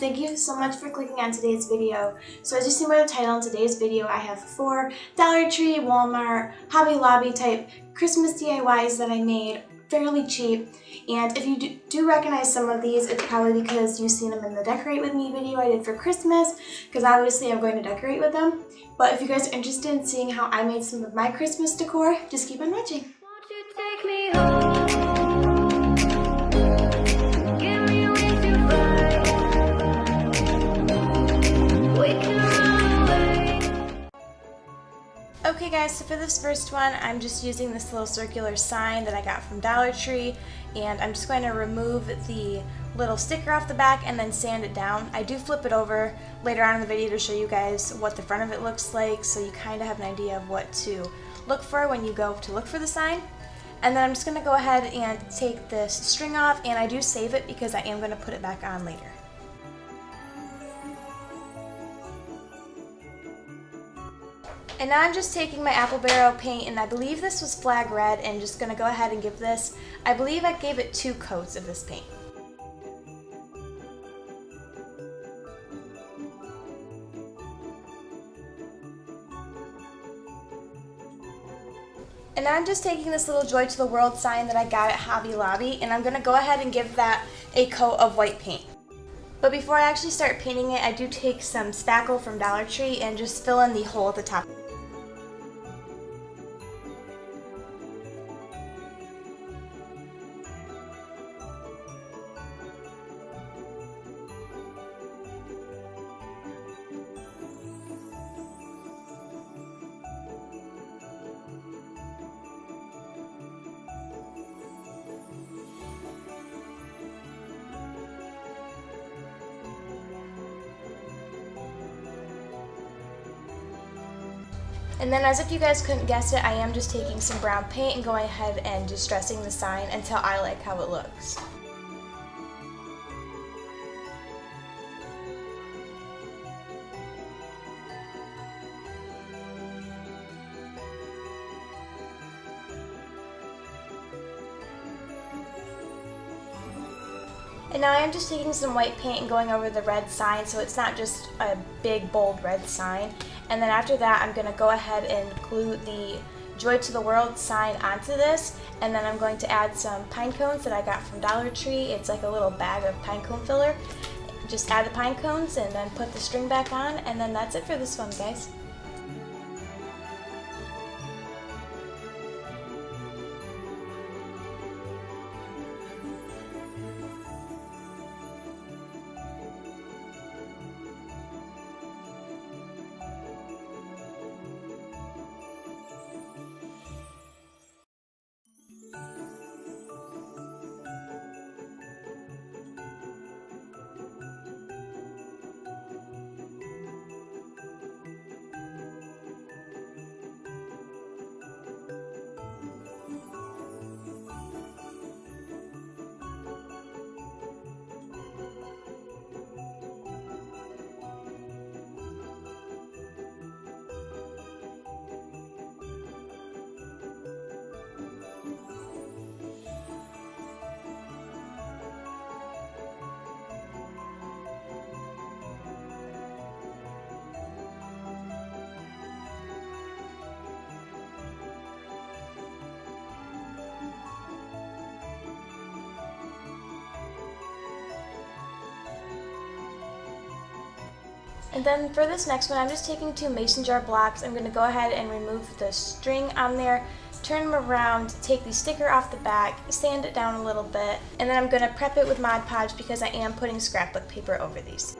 thank you so much for clicking on today's video. So as you see by the title, in today's video I have 4 Dollar Tree, Walmart, Hobby Lobby type Christmas DIYs that I made fairly cheap. And if you do recognize some of these, it's probably because you've seen them in the Decorate With Me video I did for Christmas, because obviously I'm going to decorate with them. But if you guys are interested in seeing how I made some of my Christmas decor, just keep on watching. Won't you take me home? Okay guys, so for this first one, I'm just using this little circular sign that I got from Dollar Tree, and I'm just going to remove the little sticker off the back and then sand it down. I do flip it over later on in the video to show you guys what the front of it looks like, so you kind of have an idea of what to look for when you go to look for the sign. And then I'm just going to go ahead and take this string off, and I do save it because I am going to put it back on later. And now I'm just taking my apple barrel paint, and I believe this was flag red, and just going to go ahead and give this, I believe I gave it 2 coats of this paint. And now I'm just taking this little Joy to the World sign that I got at Hobby Lobby, and I'm going to go ahead and give that a coat of white paint. But before I actually start painting it, I do take some spackle from Dollar Tree and just fill in the hole at the top. And then, as if you guys couldn't guess it, I am just taking some brown paint and going ahead and distressing the sign until I like how it looks. And now I am just taking some white paint and going over the red sign so it's not just a big bold red sign. And then after that, I'm going to go ahead and glue the Joy to the World sign onto this, and then I'm going to add some pine cones that I got from Dollar Tree. It's like a little bag of pine cone filler. Just add the pine cones and then put the string back on, and then that's it for this one, guys. And then for this next one, I'm just taking 2 mason jar blocks. I'm going to go ahead and remove the string on there, turn them around, take the sticker off the back, sand it down a little bit, and then I'm going to prep it with Mod Podge because I am putting scrapbook paper over these.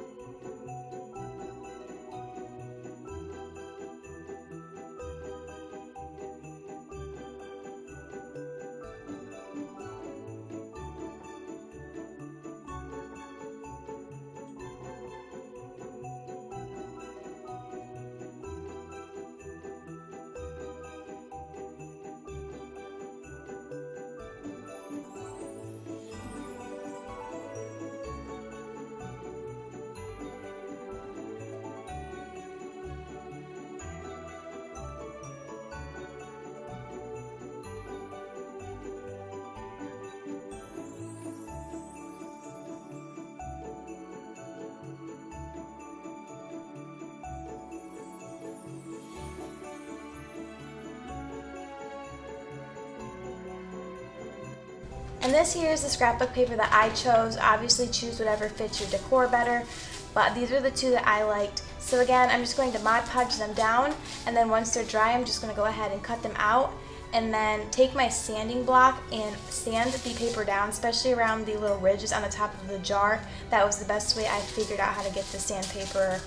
And this here is the scrapbook paper that I chose. Obviously choose whatever fits your decor better, but these are the two that I liked. So again, I'm just going to Mod Podge them down, and then once they're dry, I'm just going to go ahead and cut them out, and then take my sanding block and sand the paper down, especially around the little ridges on the top of the jar. That was the best way I figured out how to get the sandpaper,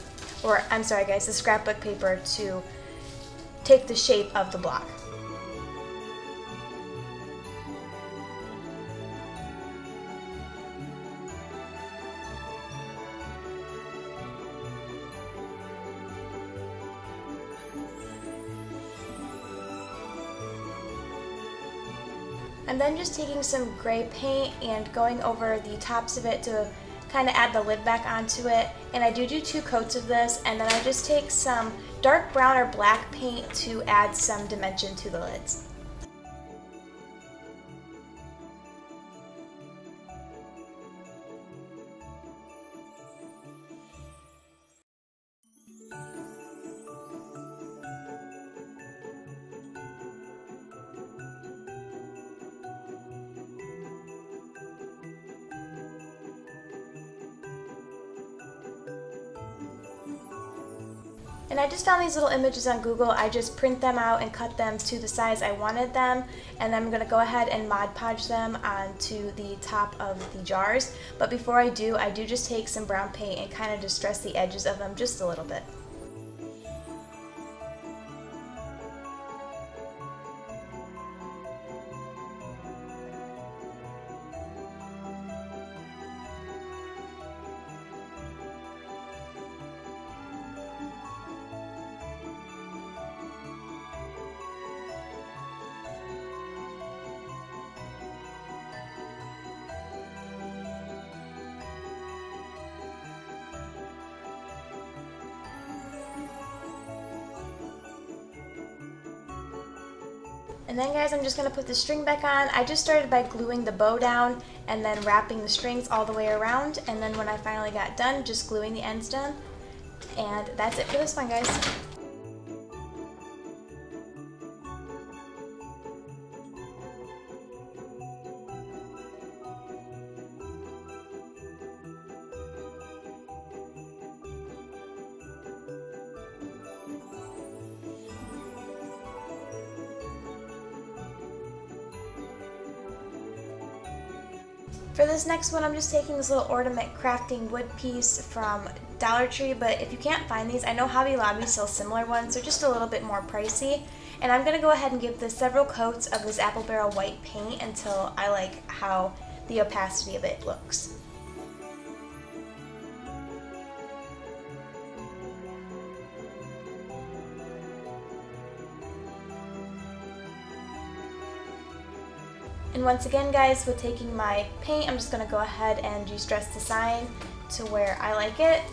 or I'm sorry guys, the scrapbook paper to take the shape of the block. I'm then just taking some gray paint and going over the tops of it to kind of add the lid back onto it. And I do 2 coats of this, and then I just take some dark brown or black paint to add some dimension to the lids. And I just found these little images on Google. I just print them out and cut them to the size I wanted them, and I'm going to go ahead and Mod Podge them onto the top of the jars. But before I do just take some brown paint and kind of distress the edges of them just a little bit. And then guys, I'm just going to put the string back on. I just started by gluing the bow down and then wrapping the strings all the way around, and then when I finally got done, just gluing the ends down. And that's it for this one, guys. For this next one, I'm just taking this little ornament crafting wood piece from Dollar Tree, but if you can't find these, I know Hobby Lobby sells similar ones. They're just a little bit more pricey. And I'm going to go ahead and give this several coats of this apple barrel white paint until I like how the opacity of it looks. And once again guys, with taking my paint, I'm just going to go ahead and de-stress the sign to where I like it.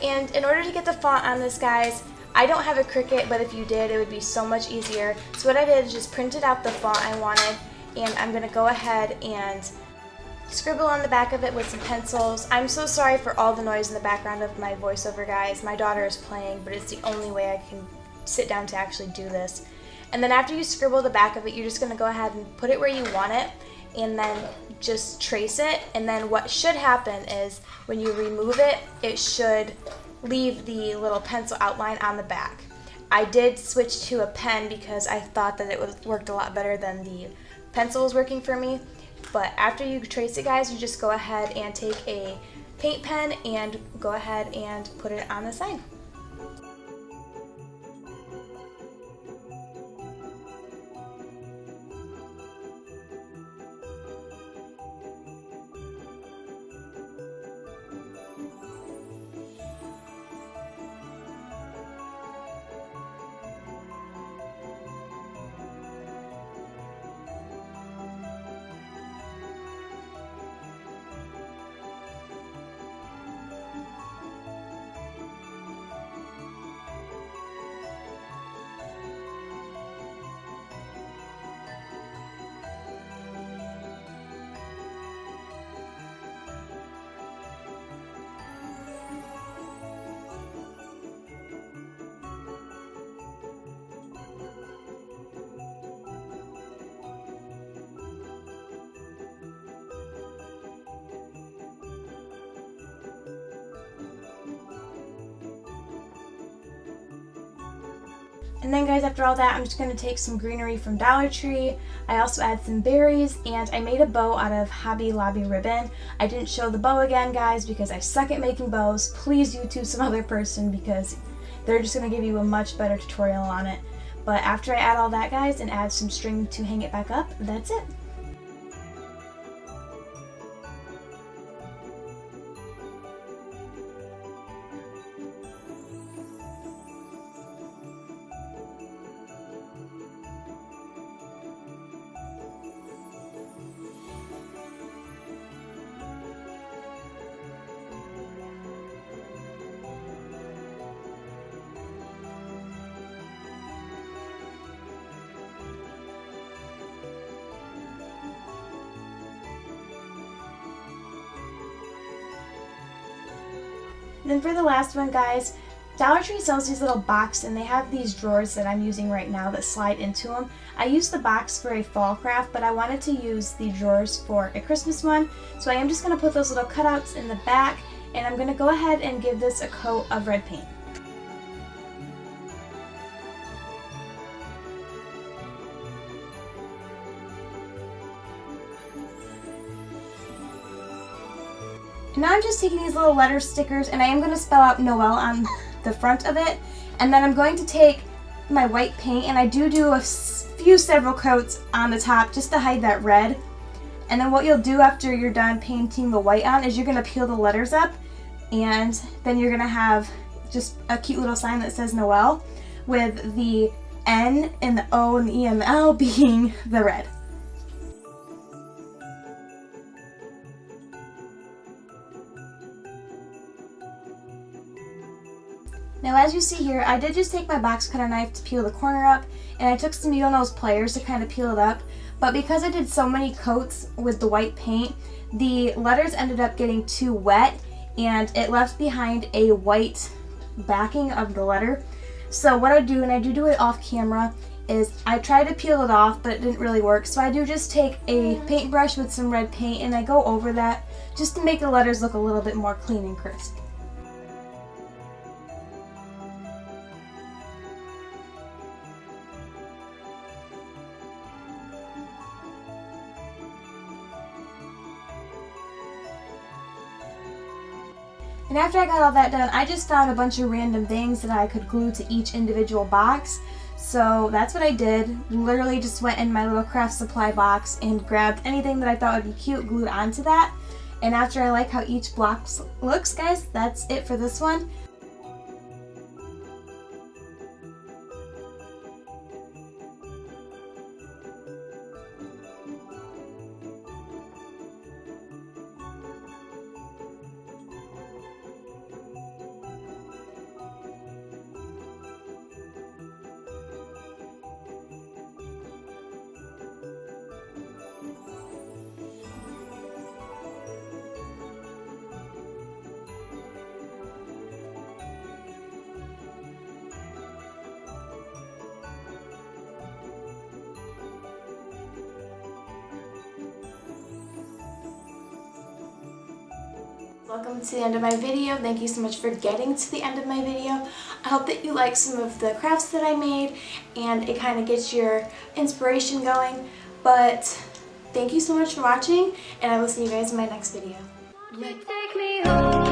And in order to get the font on this, guys, I don't have a Cricut, but if you did, it would be so much easier. So what I did is just printed out the font I wanted, and I'm going to go ahead and scribble on the back of it with some pencils. I'm so sorry for all the noise in the background of my voiceover, guys. My daughter is playing, but it's the only way I can sit down to actually do this. And then after you scribble the back of it, you're just going to go ahead and put it where you want it, and then just trace it. And then what should happen is when you remove it, it should leave the little pencil outline on the back. I did switch to a pen because I thought that it worked a lot better than the pencil was working for me. But after you trace it, guys, you just go ahead and take a paint pen and go ahead and put it on the side. And then guys, after all that, I'm just going to take some greenery from Dollar Tree. I also add some berries, and I made a bow out of Hobby Lobby ribbon. I didn't show the bow again, guys, because I suck at making bows. Please YouTube some other person, because they're just going to give you a much better tutorial on it. But after I add all that, guys, and add some string to hang it back up, that's it. Then for the last one, guys, Dollar Tree sells these little boxes, and they have these drawers that I'm using right now that slide into them. I used the box for a fall craft, but I wanted to use the drawers for a Christmas one, so I am just going to put those little cutouts in the back, and I'm going to go ahead and give this a coat of red paint. And now I'm just taking these little letter stickers, and I am going to spell out Noelle on the front of it. And then I'm going to take my white paint, and I do a few several coats on the top just to hide that red. And then what you'll do after you're done painting the white on is you're going to peel the letters up, and then you're going to have just a cute little sign that says Noelle, with the N and the O and the E and the L being the red. Now as you see here, I did just take my box cutter knife to peel the corner up, and I took some needle nose pliers to kind of peel it up, but because I did so many coats with the white paint, the letters ended up getting too wet, and it left behind a white backing of the letter. So what I do, and I do it off camera, is I try to peel it off, but it didn't really work, so I do just take a paintbrush with some red paint, and I go over that just to make the letters look a little bit more clean and crisp. And after I got all that done, I just found a bunch of random things that I could glue to each individual box. So that's what I did. Literally just went in my little craft supply box and grabbed anything that I thought would be cute, glued onto that. And after I like how each block looks, guys, that's it for this one. Welcome to the end of my video. Thank you so much for getting to the end of my video. I hope that you like some of the crafts that I made and it kind of gets your inspiration going. But thank you so much for watching, and I will see you guys in my next video. Take me home.